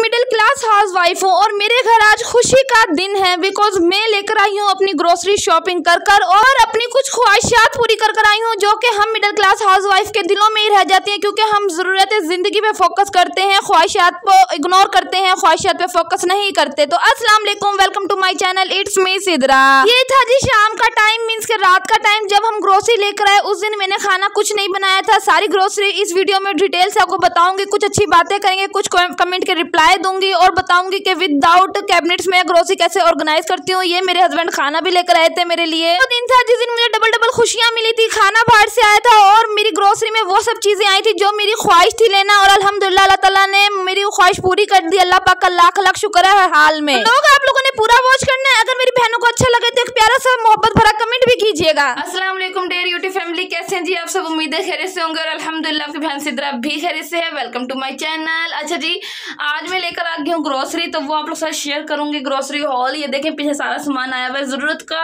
Middle class house wife हूँ और मेरे घर आज खुशी का दिन है बिकॉज मैं लेकर आई हूँ अपनी ग्रोसरी शॉपिंग कर और अपनी कुछ ख्वाहिशात पूरी कर आई हूँ जो कि हम मिडिल क्लास हाउस वाइफ के दिलों में ही रह जाती हैं, क्योंकि हम ज़रूरत ज़िंदगी पे फोकस करते हैं, ख्वाहिशात को इग्नोर करते हैं, ख्वाहिशात पे फोकस नहीं करते। तो अस्सलाम वालेकुम, welcome to my channel, it's me Sidra. ये था जी शाम का टाइम, मीन्स के रात का टाइम, जब हम ग्रोसरी लेकर आए। उस दिन मैंने खाना कुछ नहीं बनाया था। सारी ग्रोसरी इस वीडियो में डिटेल से आपको बताऊंगी, कुछ अच्छी बातें करेंगे, कुछ कमेंट के रिप्लाई दूंगी और बताऊंगी कि विदाउट कैबिनेट्स में ग्रोसरी कैसे ऑर्गेनाइज करती हूँ। ये मेरे हस्बैंड खाना भी लेकर आए थे मेरे लिए। तो दिन था जिस दिन मुझे डबल खुशियां मिली थी। खाना बाहर से आया था और मेरी ग्रोसरी में वो सब चीजें आई थी जो मेरी ख्वाहिश थी लेना, और अल्हम्दुलिल्लाह अल्लाह ताला ने मेरी ख्वाहिश पूरी कर दी। अल्लाह पाक का लाख लाख शुक्र है हर हाल में। लोग आप लोगों ने पूरा वॉच करना है। अगर मेरी बहनों को अच्छा लगे तो एक प्यारा सा मोहब्बत भरा कमेंट भी कीजिएगा। अस्सलाम वालेकुम डेयर यूट्यूब फैमिली, कैसे हैं जी आप सब? उम्मीद है खैरियत से होंगे और अल्हम्दुलिल्लाह आपकी बहन सिद्रा भी खैरियत से है। Welcome to my channel. अच्छा जी, आज मैं लेकर आ गई हूँ ग्रोसरी, तो वो आप लोग साथ शेयर करूंगी। ग्रोसरी हॉल, ये देखें पीछे सारा सामान आया हुआ है। जरूरत का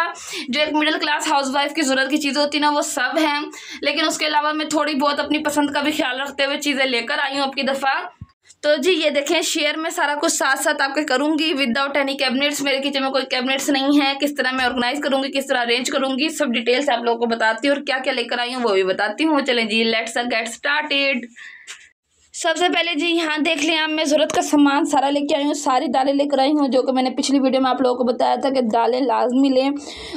जो एक मिडिल क्लास हाउस वाइफ की जरूरत की चीजें होती है ना, वो सब है, लेकिन उसके अलावा मैं थोड़ी बहुत अपनी पसंद का भी ख्याल रखते हुए चीजें लेकर आई हूँ आपकी दफा। तो जी ये देखें, शेयर में सारा कुछ साथ साथ आपके करूंगी विदाउट एनी कैबिनेट्स। मेरे किचन में कोई कैबिनेट्स नहीं है। किस तरह मैं ऑर्गेनाइज करूंगी, किस तरह अरेंज करूंगी, सब डिटेल्स आप लोगों को बताती हूँ और क्या क्या लेकर आई हूँ वो भी बताती हूँ। चलें जी, लेट्स गेट स्टार्टेड। सबसे पहले जी यहाँ देख लिया, मैं ज़रूरत का सामान सारा लेके आई हूँ। सारी दालें लेकर आई हूँ जो कि मैंने पिछली वीडियो में आप लोगों को बताया था कि दालें लाजमी लें।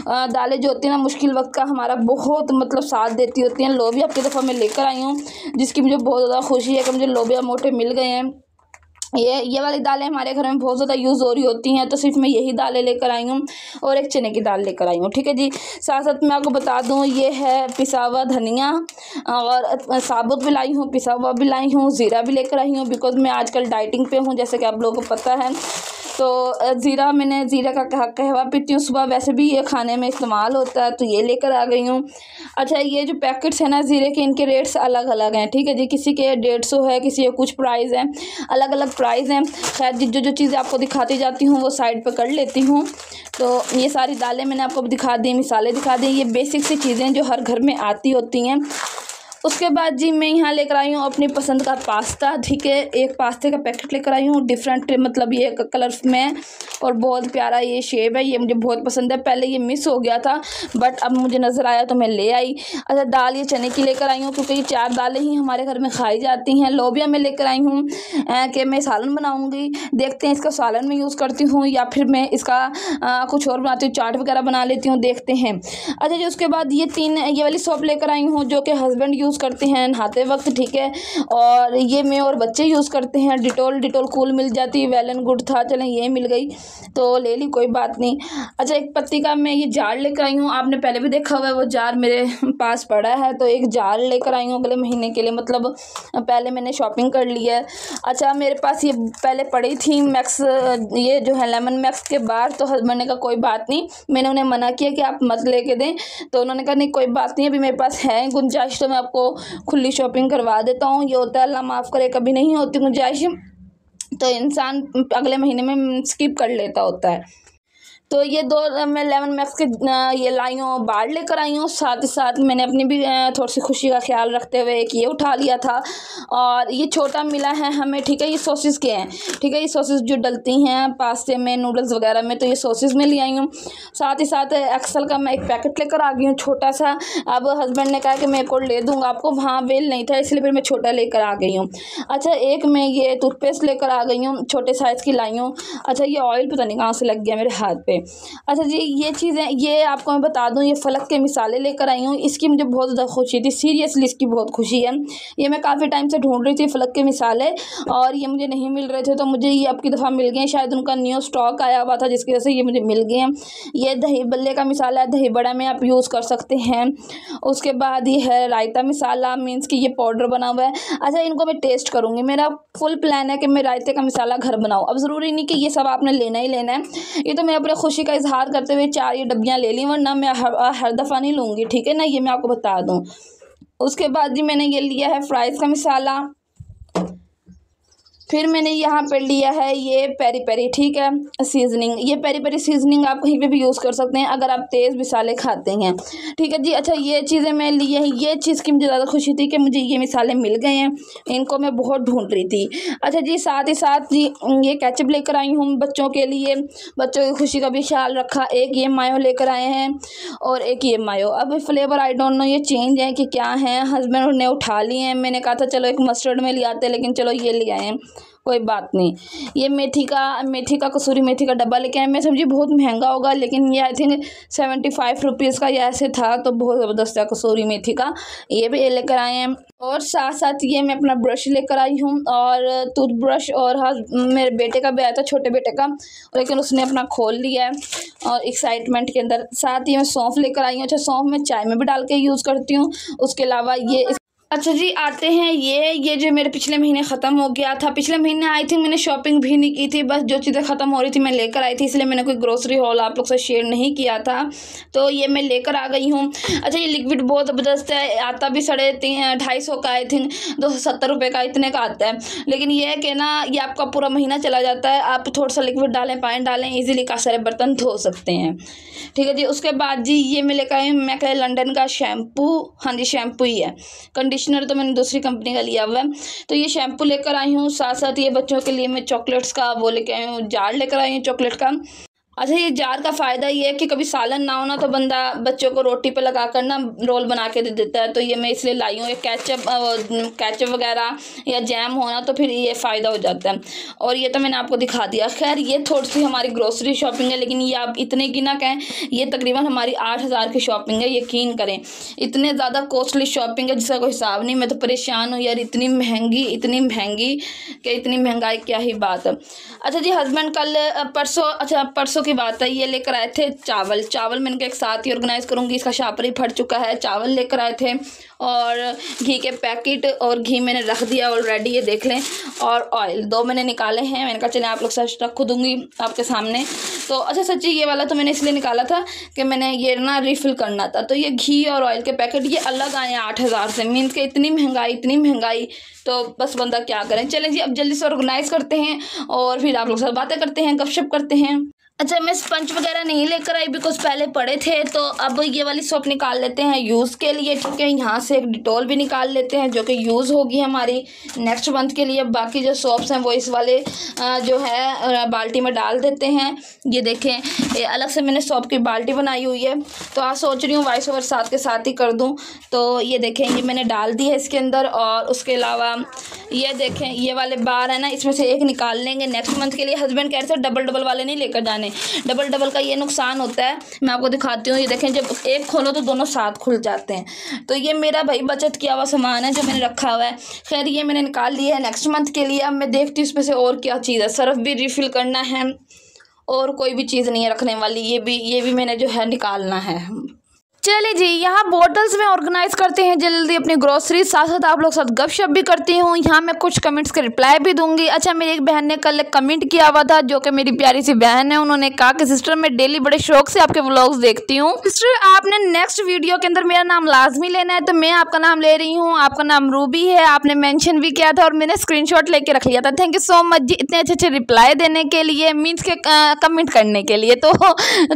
दालें जो होती हैं ना, मुश्किल वक्त का हमारा बहुत मतलब साथ देती होती हैं। लोबिया आपकी दफ़ा मैं लेकर आई हूँ, जिसकी मुझे बहुत ज़्यादा खुशी है कि मुझे लोबिया मोटे मिल गए हैं। ये वाली दालें हमारे घर में बहुत ज़्यादा यूज़ हो रही होती हैं, तो सिर्फ मैं यही दालें लेकर आई हूँ और एक चने की दाल लेकर आई हूँ। ठीक है जी। साथ साथ मैं आपको बता दूँ, ये है पिसा हुआ धनिया और साबुत भी लाई हूँ, पिसा हुआ भी लाई हूँ, ज़ीरा भी लेकर आई हूँ बिकॉज मैं आजकल डाइटिंग पे हूँ, जैसे कि आप लोगों को पता है। तो ज़ीरा, मैंने ज़ीरा का कहवा पीती हूँ सुबह, वैसे भी ये खाने में इस्तेमाल होता है, तो ये लेकर आ गई हूँ। अच्छा, ये जो पैकेट्स हैं ना ज़ीरे के, इनके रेट्स अलग अलग हैं। ठीक है जी, किसी के 150 है, किसी के कुछ प्राइस है, अलग अलग प्राइस हैं। खैर जो चीज़ें आपको दिखाती जाती हूँ वो साइड पर कर लेती हूँ। तो ये सारी दालें मैंने आपको दिखा दी, मिसाले दिखा दी। ये बेसिक सी चीज़ें जो हर घर में आती होती हैं। उसके बाद जी मैं यहाँ लेकर आई हूँ अपनी पसंद का पास्ता। ठीक है, एक पास्ते का पैकेट लेकर आई हूँ, डिफरेंट मतलब ये कलर्स में, और बहुत प्यारा ये शेप है, ये मुझे बहुत पसंद है। पहले ये मिस हो गया था बट अब मुझे नज़र आया तो मैं ले आई। अच्छा, दाल ये चने की लेकर आई हूँ क्योंकि ये 4 दालें ही हमारे घर में खाई जाती हैं। लोबिया मैं लेकर आई हूँ कि मैं सालन बनाऊँगी, देखते हैं इसका सालन में यूज़ करती हूँ या फिर मैं इसका कुछ और बनाती हूँ, चाट वगैरह बना लेती हूँ, देखते हैं। अच्छा जी, उसके बाद ये वाली सोप लेकर आई हूँ जो कि हस्बैंड यूज़ करते हैं नहाते वक्त। ठीक है, और ये मैं और बच्चे यूज़ करते हैं। डिटोल कूल मिल जाती है, वेल एंड गुड था, चलें ये मिल गई तो ले ली, कोई बात नहीं। अच्छा, एक पत्ती का मैं ये जार लेकर आई हूँ, आपने पहले भी देखा हुआ है, वो जार मेरे पास पड़ा है, तो एक जार लेकर आई हूँ अगले महीने के लिए, मतलब पहले मैंने शॉपिंग कर ली है। अच्छा, मेरे पास ये पहले पड़ी थी मैक्स, ये जो है लेमन मैक्स के बार, तो हस्बैंड ने कहा कोई बात नहीं, मैंने उन्हें मना किया कि आप मत लेके दें, तो उन्होंने कहा नहीं कोई बात नहीं, अभी मेरे पास है गुंजाइश तो मैं आपको खुली शॉपिंग करवा देता हूँ। ये होता है, अल्लाह माफ़ करे, कभी नहीं होती गुंजाइश तो इंसान अगले महीने में स्किप कर लेता होता है। तो ये 2 मैं लेमन मैक्स के ये लाई हूँ, बार लेकर आई हूँ। साथ ही साथ मैंने अपनी भी थोड़ी सी खुशी का ख्याल रखते हुए एक ये उठा लिया था, और ये छोटा मिला है हमें। ठीक है, ये सॉसेस के हैं। ठीक है, ये सॉसेस जो डलती हैं पास्ते में, नूडल्स वगैरह में, तो ये सॉसेस में ले आई हूँ। साथ ही साथ एक्सल का मैं एक पैकेट लेकर आ गई हूँ, छोटा सा। अब हस्बैंड ने कहा कि मैं एक और ले दूँगा आपको, वहाँ वेल नहीं था इसलिए फिर मैं छोटा लेकर आ गई हूँ। अच्छा, एक मैं ये टूथपेस्ट लेकर आ गई हूँ, छोटे साइज़ की लाई हूँ। अच्छा, ये ऑयल पता नहीं कहाँ से लग गया मेरे हाथ पे। अच्छा जी, ये चीज़ें, ये आपको मैं बता दूं, ये फलक के मिसाले लेकर आई हूँ। इसकी मुझे बहुत ज़्यादा खुशी थी, सीरियसली इसकी बहुत खुशी है। ये मैं काफ़ी टाइम से ढूंढ रही थी फलक के मिसाले, और ये मुझे नहीं मिल रहे थे, तो मुझे ये अब की दफ़ा मिल गए। शायद उनका न्यू स्टॉक आया हुआ था जिसकी वजह से ये मुझे मिल गए हैं। ये दही बल्ले का मिसाला है, दही बड़ा में आप यूज़ कर सकते हैं। उसके बाद ये है रायता मिसाला, मीन्स कि ये पाउडर बना हुआ है। अच्छा, इनको मैं टेस्ट करूँगी, मेरा फुल प्लान है कि मैं रायते का मिसाला घर बनाऊँ। अब ज़रूरी नहीं कि ये सब आपने लेना ही लेना है, ये तो मैं अपने खुशी का इजहार करते हुए 4 ये डब्बियाँ ले ली, वरना मैं हर दफ़ा नहीं लूँगी। ठीक है ना, ये मैं आपको बता दूँ। उसके बाद जी मैंने ये लिया है फ्राइज़ का मिसाला। फिर मैंने यहाँ पर लिया है ये पेरी पेरी, ठीक है, सीजनिंग। ये पेरी पेरी सीजनिंग आप कहीं पे भी यूज़ कर सकते हैं अगर आप तेज़ मिसाले खाते हैं, ठीक है जी। अच्छा, ये चीज़ें मैं लिए हैं, ये चीज़ की मुझे ज़्यादा खुशी थी कि मुझे ये मिसाले मिल गए हैं, इनको मैं बहुत ढूंढ रही थी। अच्छा जी, साथ ही साथ जी ये केचप लेकर आई हूँ बच्चों के लिए, बच्चों की खुशी का भी ख्याल रखा। एक ये मायो लेकर आए हैं और एक ये मायो। अब फ्लेवर आई डोंट नो ये चेंज है कि क्या है, हस्बैंड ने उठा लिए हैं। मैंने कहा था चलो एक मस्टर्ड में ले आते, लेकिन चलो ये ले आए हैं, कोई बात नहीं। ये मेथी का कसूरी मेथी का डब्बा लेके आए। मैं समझी बहुत महंगा होगा, लेकिन ये आई थिंक 75 रुपीज़ का ये ऐसे था, तो बहुत ज़बरदस्त है कसूरी मेथी का। ये भी लेकर आए हैं और साथ साथ ये मैं अपना ब्रश लेकर आई हूँ और टूथब्रश। और हाँ, मेरे बेटे का भी आया था, छोटे बेटे का, लेकिन उसने अपना खोल लिया है और एक्साइटमेंट के अंदर। साथ ही मैं सौंफ लेकर आई हूँ। अच्छा, सौंफ मैं चाय में भी डाल के यूज़ करती हूँ। उसके अलावा ये अच्छा जी, आते हैं ये जो मेरे पिछले महीने ख़त्म हो गया था। पिछले महीने आई थिंक मैंने शॉपिंग भी नहीं की थी, बस जो चीज़ें ख़त्म हो रही थी मैं लेकर आई थी, इसलिए मैंने कोई ग्रोसरी हॉल आप लोग से शेयर नहीं किया था, तो ये मैं लेकर आ गई हूँ। अच्छा, ये लिक्विड बहुत ज़बरदस्त है, आता भी 250 का, आई थिंक 270 रुपये का, इतने का आता है। लेकिन ये है कि ना, ये आपका पूरा महीना चला जाता है। आप थोड़ा सा लिक्विड डालें, पानी डालें, ईजिली काफ़ी सारे बर्तन धो सकते हैं, ठीक है जी। उसके बाद जी ये मैं लेकर आई हूँ मैकले लंदन का शैम्पू। हाँ जी, शैम्पू ही है, कंडीशनर तो मैंने दूसरी कंपनी का लिया हुआ है। तो ये शैम्पू लेकर आई हूँ। साथ साथ ये बच्चों के लिए मैं चॉकलेट्स का वो लेकर आई हूँ, जार लेकर आई हूँ चॉकलेट का। अच्छा, ये जार का फ़ायदा ये है कि कभी सालन ना हो ना, तो बंदा बच्चों को रोटी पे लगा कर ना रोल बना के दे देता है, तो ये मैं इसलिए लाई हूँ। ये केचप वगैरह या जैम होना, तो फिर ये फ़ायदा हो जाता है। और ये तो मैंने आपको दिखा दिया। खैर, ये थोड़ी सी हमारी ग्रोसरी शॉपिंग है, लेकिन ये आप इतने की ना कहें, ये तकरीबन हमारी 8000 की शॉपिंग है। यकीन करें, इतने ज़्यादा कॉस्टली शॉपिंग है जिसका कोई हिसाब नहीं। मैं तो परेशान हूँ यार, इतनी महंगी कि इतनी महंगाई क्या ही बात है। अच्छा जी, हस्बैंड कल परसों की बात है, ये लेकर आए थे चावल मैंने कहा एक साथ ही ऑर्गेनाइज़ करूँगी, इसका शापर ही फट चुका है। चावल लेकर आए थे और घी के पैकेट, और घी मैंने रख दिया ऑलरेडी, ये देख लें। और ऑयल 2 मैंने निकाले हैं। मैंने कहा चलें आप लोग सच रख दूँगी आपके सामने। तो अच्छा सच्ची, ये वाला तो मैंने इसलिए निकाला था कि मैंने ये ना रिफ़िल करना था। तो ये घी और ऑयल के पैकेट ये अलग आए हैं 8000 से। मीन्स के इतनी महंगाई, तो बस बंदा क्या करें। चलें जी, अब जल्दी से ऑर्गेनाइज़ करते हैं और फिर आप लोग साथ बातें करते हैं, गपशप करते हैं। अच्छा, मैं स्पंज वगैरह नहीं लेकर आई बिकॉज पहले पड़े थे, तो अब ये वाली सोप निकाल लेते हैं यूज़ के लिए, ठीक है। यहाँ से एक डिटॉल भी निकाल लेते हैं जो कि यूज़ होगी हमारी नेक्स्ट मंथ के लिए। बाकी जो सोप्स हैं वो इस वाले जो है बाल्टी में डाल देते हैं। ये देखें, ये अलग से मैंने सोप की बाल्टी बनाई हुई है, तो आज सोच रही हूँ वॉइस ओवर साथ के साथ ही कर दूँ। तो ये देखें, ये मैंने डाल दी है इसके अंदर। और उसके अलावा ये देखें, ये वाले बार है ना, इसमें से एक निकाल लेंगे नेक्स्ट मंथ के लिए। हस्बैंड कह रहे थे डबल वाले नहीं लेकर जाने, डबल का ये नुकसान होता है। मैं आपको दिखाती हूँ, ये देखें, जब एक खोलो तो दोनों साथ खुल जाते हैं। तो ये मेरा भाई बचत किया हुआ सामान है जो मैंने रखा हुआ है। खैर, ये मैंने निकाल लिया है नेक्स्ट मंथ के लिए। अब मैं देखती हूँ इसमें से और क्या चीज़ है। सर्फ भी रिफ़िल करना है और कोई भी चीज़ नहीं है रखने वाली, ये भी मैंने जो है निकालना है। चलिए जी, यहाँ बोटल्स में ऑर्गेनाइज़ करते हैं जल्दी अपनी ग्रोसरी, साथ साथ आप लोग साथ गपशप भी करती हूँ। यहाँ मैं कुछ कमेंट्स के रिप्लाई भी दूंगी। अच्छा, मेरी एक बहन ने कल एक कमेंट किया हुआ था, जो कि मेरी प्यारी सी बहन है। उन्होंने कहा कि सिस्टर, मैं डेली बड़े शौक से आपके व्लॉग्स देखती हूँ। सिस्टर, आपने नेक्स्ट वीडियो के अंदर मेरा नाम लाजमी लेना है, तो मैं आपका नाम ले रही हूँ। आपका नाम रूबी है, आपने मैंशन भी किया था और मैंने स्क्रीनशॉट लेके रख लिया था। थैंक यू सो मच जी, इतने अच्छे रिप्लाई देने के लिए, मीन्स के कमेंट करने के लिए। तो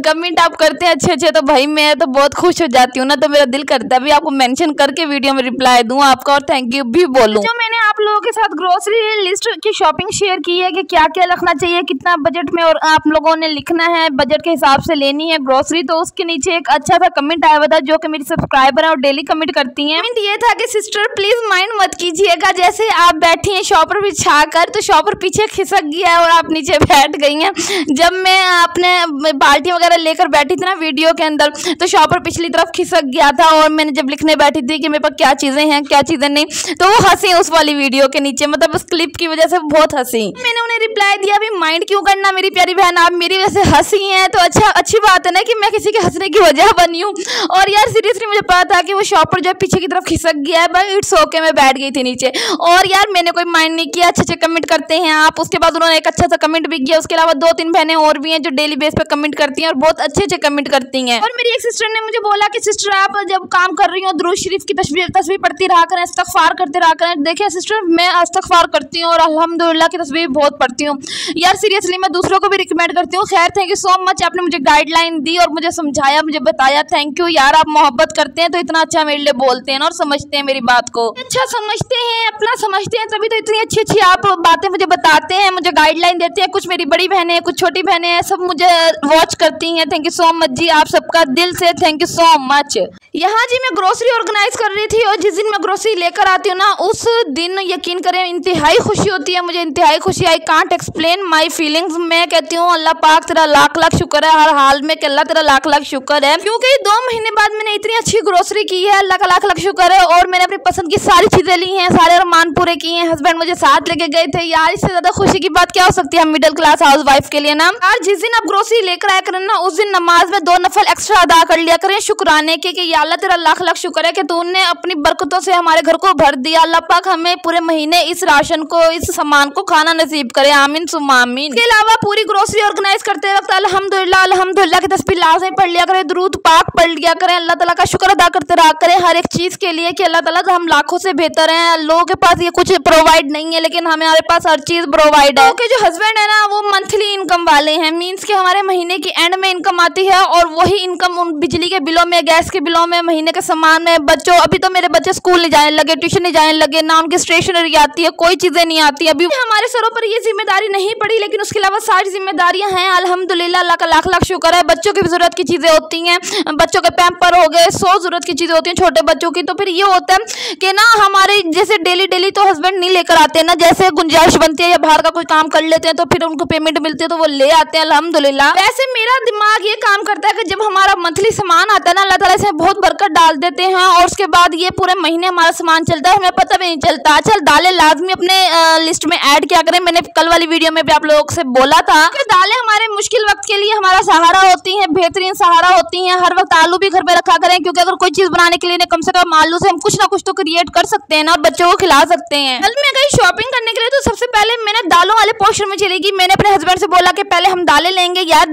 कमेंट आप करते हैं अच्छे, तो भाई मैं तो बहुत खुश हो जाती हूँ ना, तो मेरा दिल करता है भी आपको मेंशन करके वीडियो में रिप्लाई दूं आपका और थैंक यू भी बोलूं। जो मैंने आप लोगों के साथ ग्रोसरी लिस्ट की शॉपिंग शेयर की है कि क्या क्या रखना चाहिए, कितना बजट में, और आप लोगों ने लिखना है बजट के हिसाब से लेनी है ग्रोसरी। तो उसके नीचे एक अच्छा सा कमेंट आया हुआ था, जो कि मेरी सब्सक्राइबर है और डेली कमेंट करती हैं। कमेंट ये था कि सिस्टर प्लीज माइंड मत कीजिएगा, जैसे आप बैठी हैं शॉपर बिछा कर, तो शॉपर पीछे खिसक गया है और आप नीचे बैठ गई हैं। जब मैं अपने बाल्टी वगैरह लेकर बैठी थी ना वीडियो के अंदर, तो शॉपर पिछली तरफ खिसक गया था और मैंने जब लिखने बैठी थी कि मेरे पास क्या चीज़ें हैं क्या चीज़ें नहीं, तो वो हंसी उस वाली वीडियो के नीचे, मतलब उस क्लिप की वजह से बहुत हंसी। मैंने उन्हें ने रिप्लाई दिया, अभी माइंड क्यों करना मेरी प्यारी बहन, आप मेरी वजह से हंसी हैं तो अच्छा अच्छी बात है ना कि मैं किसी के हंसने की वजह बनी हूँ। और यार सीरियसली मुझे पता था कि वो शॉपर जो है पीछे की तरफ खिसक गया है, बट इट्स ओके, मैं बैठ गई थी नीचे और यार मैंने कोई माइंड नहीं किया। अच्छे कमेंट करते हैं आप। उसके बाद उन्होंने एक अच्छा सा कमेंट भी किया। उसके अलावा 2-3 बहनें और भी हैं जो डेली बेस पे कमेंट करती हैं और बहुत अच्छे कमेंट करती हैं। और मेरी एक सिस्टर ने मुझे बोला कि सिस्टर आप जब काम कर रही हो दुरूद शरीफ की तस्बीह पढ़ती रहा करें, इस्तगफार करते रहा करें। देखिए सिस्टर, मैं इस्तगफार करती हूँ और अल्हम्दुलिल्लाह की तस्बीह बहुत पढ़ती हूँ यार। सीरियसली मैं दूसरों को भी रिकमेंड करती हूँ। खैर थैंक यू सो मच, आपने मुझे गाइडलाइन दी और मुझे समझाया, मुझे बताया। थैंक यू यार, आप मोहब्बत करते हैं तो इतना अच्छा मेरे लिए बोलते हैं और समझते हैं मेरी बात को, अच्छा समझते हैं, अपना समझते हैं, तभी तो इतनी अच्छी आप बातें मुझे बताते हैं, मुझे गाइडलाइन देते हैं। कुछ मेरी बड़ी बहनें हैं, कुछ छोटी बहनें हैं, सब मुझे वॉच करती हैं। थैंक यू सो मच जी, आप सबका दिल से थैंक यू सो मच। यहाँ जी मैं ग्रोसरी ऑर्गेनाइज कर रही थी और जिस दिन मैं ग्रोसरी लेकर आती हूँ ना, उस दिन यकीन करें इंतहाई खुशी होती है मुझे, इंतहाई खुशी। I can't explain my feelings. मैं कहती हूँ अल्लाह पाक तेरा लाख लाख शुक्र है हर हाल में, कि अल्लाह तेरा लाख लाख शुक्र है, क्योंकि 2 महीने बाद मैंने इतनी अच्छी ग्रोसरी की है। अल्लाह का लाख लाख शुक्र है। और मैंने अपनी पसंद की सारी चीजें ली हैं, सारे अरमान पूरे किए हैं। हस्बैंड मुझे साथ लेके गए थे यार, इससे ज्यादा खुशी की बात क्या हो सकती है हम मिडिल क्लास हाउस वाइफ के लिए ना। और जिस दिन आप ग्रोसरी लेकर आया करें ना, उस दिन नमाज में 2 नफल एक्स्ट्रा अदा कर लिया करें शुक्राने के, कि या अल्लाह तेरा लाख लाख शुक्र है कि तूने अपनी बरकतों से हमारे घर को भर दिया। अल्लाह पाक हमें पूरे महीने इस राशन को, इस सामान को खाना नसीब करे, आमीन सुम्मा आमीन। इसके अलावा पूरी ग्रोसरी ऑर्गेनाइज करते वक्त अल्हम्दुलिल्लाह अल्हम्दुलिल्लाह की तस्बीह लाज़मी पढ़ लिया करें, दुरूद पाक पढ़ लिया करें, अल्लाह ताला का शुक्र अदा करते रहा करें हर एक चीज के लिए, कि अल्लाह ताला हम लाखों से बेहतर हैं। लोगों के पास ये कुछ प्रोवाइड नहीं है, लेकिन हमारे पास हर चीज प्रोवाइड है। क्योंकि जो हस्बैंड है ना वो मंथली इनकम वाले हैं, मीन्स के हमारे महीने की एंड में इनकम आती है और वही इनकम उन बिजली के बिलों में, गैस के बिलों में, महीने के सामान में, बच्चों, अभी तो मेरे बच्चे स्कूल नहीं जाने लगे, ट्यूशन नहीं जाने लगे, ना उनकी स्टेशनरी आती है, कोई चीजें नहीं आती। अभी हमारे सरों पर ये जिम्मेदारी नहीं पड़ी, लेकिन उसके अलावा सारी जिम्मेदारियां हैं अल्हम्दुलिल्लाह, अल्लाह का लाख लाख शुक्र है। बच्चों की भी जरूरत की चीजें होती हैं, बच्चों के पैम्पर हो गए, 100 जरूरत की चीजें होती हैं छोटे बच्चों की। तो फिर ये होता है कि ना हमारे जैसे डेली तो हस्बैंड नहीं लेकर आते ना, जैसे गुंजाइश बनती है या बाहर का कोई काम कर लेते हैं तो फिर उनको पेमेंट मिलती है तो वो ले आते हैं अल्हम्दुलिल्लाह। वैसे मेरा दिमाग ये काम करता है कि जब हमारा मंथली सामान आता है ना, अल्लाह ताला इसमें बहुत बरकत डाल देते हैं और उसके बाद ये पूरे महीने हमारा सामान चलता है, हमें पता भी नहीं चलता। अच्छा, दालें लाजमी अपने लिस्ट में ऐड किया करें। मैंने कल वाली वीडियो में भी आप लोगों से बोला था कि दालें हमारे मुश्किल वक्त के लिए हमारा सहारा होती हैं, बेहतरीन सहारा होती हैं। हर वक्त आलू भी घर में रखा करें, क्योंकि अगर कोई चीज बनाने के लिए कम से कम आलू से हम कुछ ना कुछ तो क्रिएट कर सकते हैं ना और बच्चों को खिला सकते हैं। कल मैं गई शॉपिंग करने के लिए तो सबसे पहले मैंने दालों वाले पोर्शन में चली गई। मैंने अपने हस्बैंड से बोला कि पहले हम दालें लेंगे। यार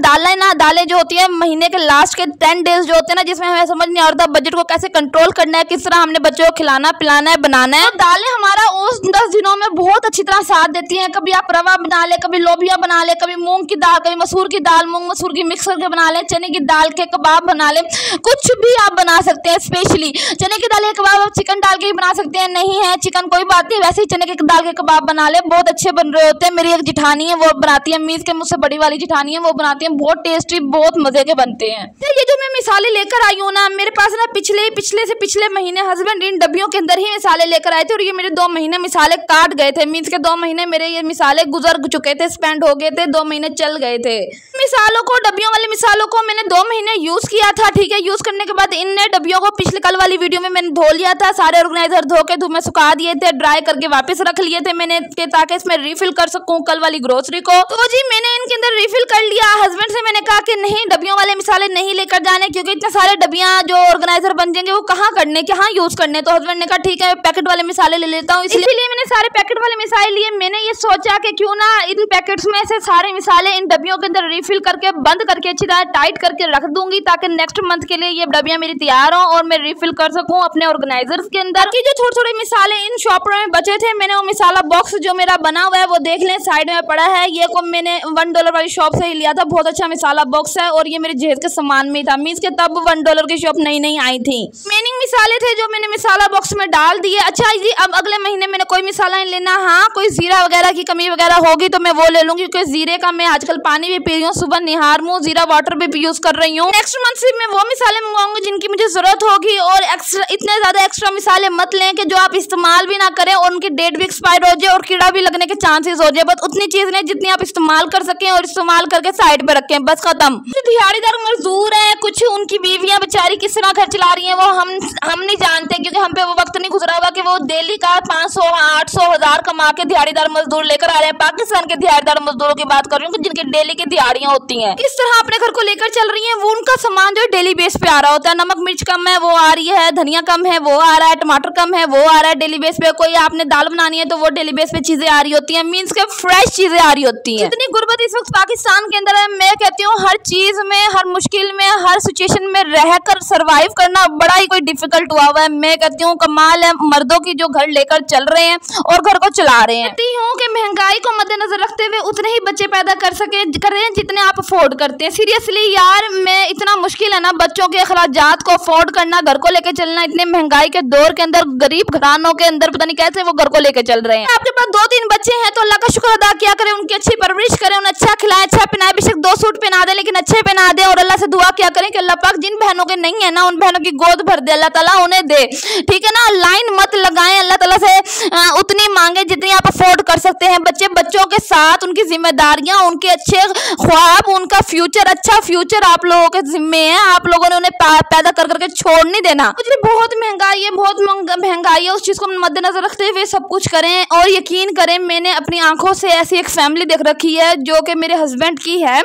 दालें जो होती है महीने के लास्ट के 10 डेज जो होते हैं ना, जिसमें हमें समझ नहीं आता बजट को कैसे कंट्रोल करना है, किस तरह हमने बच्चों को खिलाना पिलाना है, बनाना है। तो दालें हमारा उस 10 दिनों में बहुत अच्छी तरह साथ देती हैं। कभी आप रवा बना ले, कभी लोबिया बना ले, कभी मूंग की दाल, कभी मसूर की दाल, मूंग मसूर की मिक्स करके बना ले, चने की दाल के कबाब बना ले, कुछ भी आप बना सकते हैं। स्पेशली चने की दाल के कबाब आप चिकन डाल के भी बना सकते हैं, नहीं है चिकन कोई बात नहीं, वैसे ही चने के दाल के कबाब बना ले, बहुत अच्छे बन रहे होते हैं। मेरी एक जिठानी है वो बनाती है, मीज के मुझसे बड़ी वाली जिठानी है वो बनाती है, बहुत टेस्टी बहुत मजे के बनते हैं। ये जो मैं मिसालें लेकर आई हूँ ना, मेरे पास ना पिछले महीने हस्बैंड इन डब्बियों के अंदर ही मिसालें लेकर आए थे और ये मेरे 2 महीने मिसालें काट गए थे। मीन्स के 2 महीने मेरे ये मिसालें गुजर चुके थे, स्पेंड हो गए थे, 2 महीने चल गए थे। मिसालों को, डब्बियों वाले मिसालों को मैंने 2 महीने यूज किया था, ठीक है। यूज करने के बाद इन डब्बियों को पिछले कल वाली वीडियो में मैंने धो लिया था, सारे ऑर्गेनाइजर धो के धूप में सुखा दिए थे, ड्राई करके वापस रख लिए थे मैंने, ताकि इसमें रिफिल कर सकूं कल वाली ग्रोसरी को। तो जी मैंने इनके अंदर रिफिल कर लिया। हस्बैंड से मैंने कहा कि नहीं, डब्बियों वाले मिसाले नहीं लेकर जाने, क्योंकि इतने सारे डब्बियां जो ऑर्गेनाइजर बन जाएंगे वो कहाँ करने, कहाँ यूज करने। तो हस्बैंड ने कहा ठीक है पैकेट वाले मिसाले ले लेता हूँ, इसलिए मैंने सारे पैकेट वाले मिसाले लिए। मैंने ये सोचा कि क्यों ना इन पैकेट्स में से सारे मिसाले इन डब्बियों के अंदर रिफिल करके बंद करके अच्छी तरह टाइट करके रख दूंगी, ताकि नेक्स्ट मंथ के लिए ये डब्बियां मेरी तैयार हो और मैं रिफिल कर सकूं अपने ऑर्गेनाइजर्स के अंदर। कि जो छोटे-छोटे मिसाले इन शॉपरों में बचे थे, मैंने वो मिसाला बॉक्स जो मेरा बना हुआ है वो देख लें साइड में पड़ा है, ये को मैंने $1 वाली शॉप से ही लिया था, बहुत अच्छा मिसाला बॉक्स है और ये मेरे जहेज के सामान में था। मीन्स के तब $1 की शॉप नई आई थी। मेनिंग मिसाले थे जो मैंने मिसाला बॉक्स में डाल दिए। अच्छा जी, अब अगले महीने मैंने कोई मिसाला नहीं लेना। हाँ, कोई जीरा वगैरह की कमी वगैरह होगी तो मैं वो ले लूंगी, क्योंकि जीरे का मैं आजकल पानी भी पी रही हूँ, सुबह निहार मुँह जीरा वाटर भी यूज कर रही हूँ। नेक्स्ट मंथ से मैं वो मिसाले मंगवाऊंगी जिनकी मुझे जरूरत होगी, और इतने ज्यादा एक्स्ट्रा मिसाले मत लें कि जो आप इस्तेमाल भी ना करें और उनकी डेट भी एक्सपायर हो जाए और कीड़ा भी लगने के चांसेस हो जाए। बस उतनी चीज लें जितनी आप इस्तेमाल कर सकें और इस्तेमाल करके साइड पे रखें, बस खत्म। दिहाड़ीदार मजदूर है, कुछ उनकी बीवियां बेचारी किस तरह घर चला रही हैं वो हम नहीं जानते, क्योंकि हम पे वो वक्त नहीं गुजरा हुआ कि वो डेली का 500, 800, 1000 कमा के दिहाड़ीदार मजदूर लेकर आ रहे हैं पाकिस्तान के दिहाड़ीदार मजदूरों की बात कर रही हूँ जिनकी डेली की दिहाड़ियां होती हैं, किस तरह अपने घर को लेकर चल रही हैं। वो उनका सामान जो डेली बेस पे आ रहा होता है, नमक मिर्च कम है वो आ रही है, धनिया कम है वो आ रहा है, टमाटर कम है वो आ रहा है डेली बेस पे। कोई आपने दाल बनानी है तो वो डेली बेस पे चीजें आ रही होती हैं, मीन्स के फ्रेश चीजें आ रही होती हैं। इतनी गुर्बत इस वक्त पाकिस्तान के अंदर है, मैं कहती हूँ हर चीज में, हर मुश्किल में, हर सिचुएशन में रहकर सर्वाइव करना बड़ा ही कोई डिफिकल्ट हुआ हुआ है। मैं कहती हूँ कमाल है मर्दों की जो घर लेकर चल रहे हैं और घर को चला रहे हैं। कहती हूँ कि महंगाई को मद्देनजर रखते हुए उतने ही बच्चे पैदा कर रहे हैं जितने आप अफोर्ड करते हैं। सीरियसली यार, मैं इतना मुश्किल है ना बच्चों के अखराजात को अफोर्ड करना, घर को लेकर चलना। इतने महंगाई के दौर के अंदर गरीब घरानों के अंदर पता नहीं कैसे वो घर को लेकर चल रहे हैं। आपके पास 2-3 बच्चे हैं तो अल्लाह का शुक्र अदा किया करें, उनकी अच्छी परवरिश करें, उन्हें अच्छा खिलाएं, अच्छा पहनाएं। बेशक 2 सूट पहना दे लेकिन अच्छे पहना दे, और अल्लाह से दुआ किया करें कि अल्लाह पाक जिन बहनों के नहीं है ना उन बहनों की गोद भर दे, अल्लाह ताला उन्हें दे। ठीक है ना, लाइन मत लगाएं, अल्लाह ताला से उतनी मांगे जितनी आप अफोर्ड कर सकते हैं। बच्चों के साथ उनकी जिम्मेदारियां, उनके अच्छे ख्वाब, उनका फ्यूचर, अच्छा फ्यूचर आप लोगों के जिम्मे है। आप लोगों ने उन्हें पैदा कर करके छोड़ नहीं देना। मुझे बहुत महंगाई है, बहुत महंगाई है, उस चीज को मद्देनजर रखते हुए सब कुछ करें। और यकीन करें मैंने अपनी आंखों से ऐसी एक फैमिली देख रखी है जो कि मेरे हस्बैंड की है,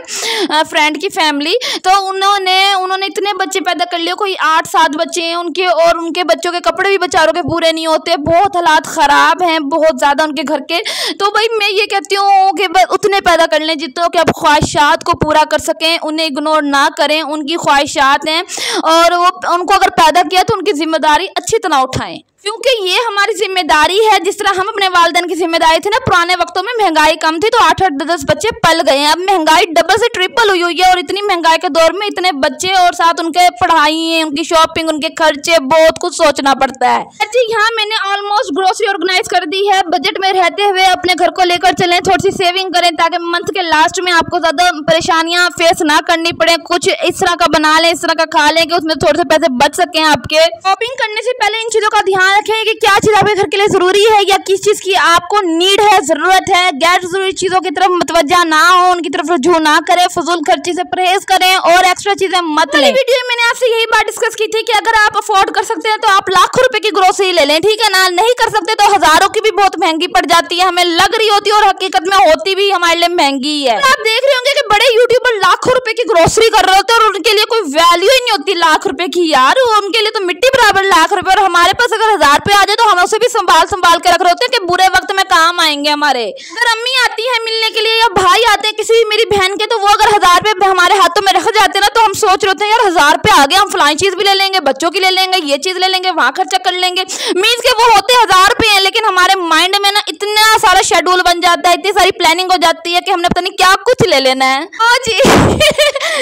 फ्रेंड की फैमिली। तो उन्होंने इतने बच्चे पैदा कर लिए, कोई 8-7 बच्चे हैं उनके, और उनके बच्चों के कपड़े भी बेचारों के पूरे नहीं होते, बहुत हालात खराब हैं बहुत ज्यादा उनके घर के। तो भाई मैं ये कहती हूँ कि उतने पैदा कर लें जितने कि आप ख्वाहिशात को पूरा कर सकें, उन्हें इग्नोर ना करें। उनकी ख्वाहिशात हैं और वो उनको अगर पैदा किया तो उनकी जिम्मेदारी अच्छी तरह उठाएं, क्योंकि ये हमारी जिम्मेदारी है। जिस तरह हम अपने वालिदैन की जिम्मेदारी थी ना, पुराने वक्तों में महंगाई कम थी तो 8-8, 10 बच्चे पल गए हैं। अब महंगाई डबल से ट्रिपल हुई है, और इतनी महंगाई के दौर में इतने बच्चे और साथ उनके पढ़ाई, उनकी शॉपिंग, उनके खर्चे, बहुत कुछ सोचना पड़ता है। जी यहाँ मैंने ऑलमोस्ट ग्रोसरी ऑर्गेनाइज कर दी है। बजट में रहते हुए अपने घर को लेकर चलें, थोड़ी सी सेविंग करें ताकि मंथ के लास्ट में आपको ज्यादा परेशानियां फेस ना करनी पड़े। कुछ इस तरह का बना लें, इस तरह का खा लें कि उसमें थोड़े से पैसे बच सकें आपके। शॉपिंग करने से पहले इन चीजों का ध्यान रखें कि क्या चीज आपके घर के लिए जरूरी है या किस चीज की आपको नीड है, जरूरत है। गैर जरूरी चीजों की तरफ मुतवज्जा ना हो, उनकी तरफ रुजू ना करें, फजूल खर्ची से परहेज करें और एक्स्ट्रा चीजें मत लें। वीडियो में मैंने आपसे यही बात डिस्कस की थी कि अगर आप अफोर्ड कर सकते हैं तो आप लाखों रुपए की ग्रोसरी ले लें, ठीक है ना। नहीं कर सकते तो हजारों की भी बहुत महंगी पड़ जाती है, हमें लग रही होती है और हकीकत में होती भी हमारे लिए महंगी है। तो आप देख रहे होंगे कि बड़े यूट्यूबर लाखों रुपए की ग्रोसरी कर रहे होते हैं और उनके लिए कोई वैल्यू ही नहीं होती लाख रुपए की यार, उनके लिए तो मिट्टी बराबर लाख रुपए। और हमारे पास अगर 1000 रुपए आ जाए तो हम उसे भी संभाल के रख रहे होते हैं कि बुरे वक्त में काम आएंगे हमारे। अगर अम्मी आती है मिलने के लिए या भाई आते हैं किसी मेरी बहन के, तो वो अगर 1000 रुपए हमारे हाथों में रख जाते हैं ना तो हम सोच रहे होते हैं यार 1000 रुपए आ गए, हम फलानी चीज भी ले लेंगे, बच्चों की ले लेंगे, ये चीज ले लेंगे, वहां खर्चा कर लेंगे। मीन्स के वो होते 1000 रुपए हैं, लेकिन हमारे माइंड में ना इतना सारा शेड्यूल बन जाता है, इतनी सारी प्लानिंग हो जाती है कि हमने पता नहीं क्या कुछ ले लेना है। हाँ जी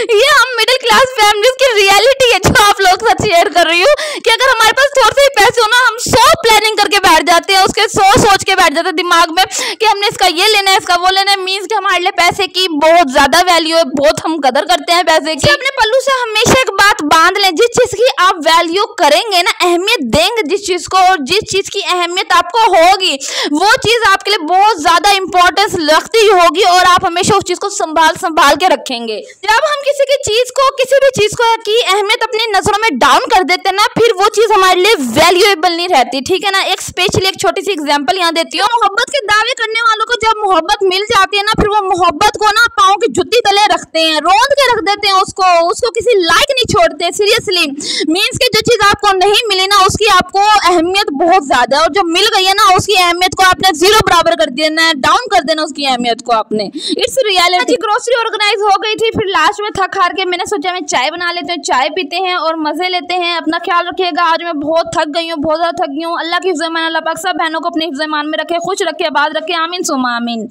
ये हम मिडिल क्लास फैमिलीज की रियलिटी है जो आप लोग साथ शेयर कर रही हूँ कि अगर हमारे पास थोड़े से पैसे हो ना, हम 100 प्लानिंग करके बैठ जाते हैं, उसके सोच के बैठ जाते हैं दिमाग में कि हमने इसका ये लेना है, इसका वो लेना है। मीन्स कि हमारे लिए पैसे की बहुत ज्यादा वैल्यू है, बहुत हम कदर करते हैं पैसे की। अपने पल्लू से हमेशा एक बात बांध लें, जिस चीज की आप वैल्यू करेंगे ना, अहमियत देंगे जिस चीज को, और जिस चीज की अहमियत आपको होगी वो चीज आपके लिए बहुत ज्यादा इंपॉर्टेंस रखती होगी और आप हमेशा उस चीज को संभाल के रखेंगे। जब हम किसी भी चीज को की अहमियत अपनी नजरों में डाउन कर देते हैं ना, फिर वो चीज हमारे लिए वैल्यूएबल नहीं रहती, ठीक है ना। एक स्पेशली एक छोटी सी एग्जांपल यहाँ देती हूँ। मोहब्बत के दावे करने वालों को जब मोहब्बत मिल जाती है ना, फिर वो मोहब्बत को ना पाँव की जुत्ती तले रखते हैं, रोंद के रख देते हैं उसको किसी लायक नहीं छोड़ते। सीरियसली मीन्स कि जो चीज आपको नहीं मिली ना उसकी आपको अहमियत बहुत ज्यादा है, और जो मिल गई है ना उसकी अहमियत को आपने 0 बराबर कर देना है, डाउन कर देना उसकी अहमियत को आपने। It's reality. ग्रोसरी ऑर्गेनाइज हो गई थी, फिर लास्ट में थक हार के मैंने सोचा मैं चाय बना लेते हैं, चाय पीते हैं और मजे लेते हैं। अपना ख्याल रखिएगा, आज मैं बहुत थक गई हूँ, बहुत ज्यादा थक गई हूँ। अल्लाह की हिफ्ज़-ए-मान, अल्लाह पाक सब बहनों को अपने हिफ्ज़-ए-मान में रखे, खुश रखे, आबाद रखे, आमीन सुम्मा आमीन।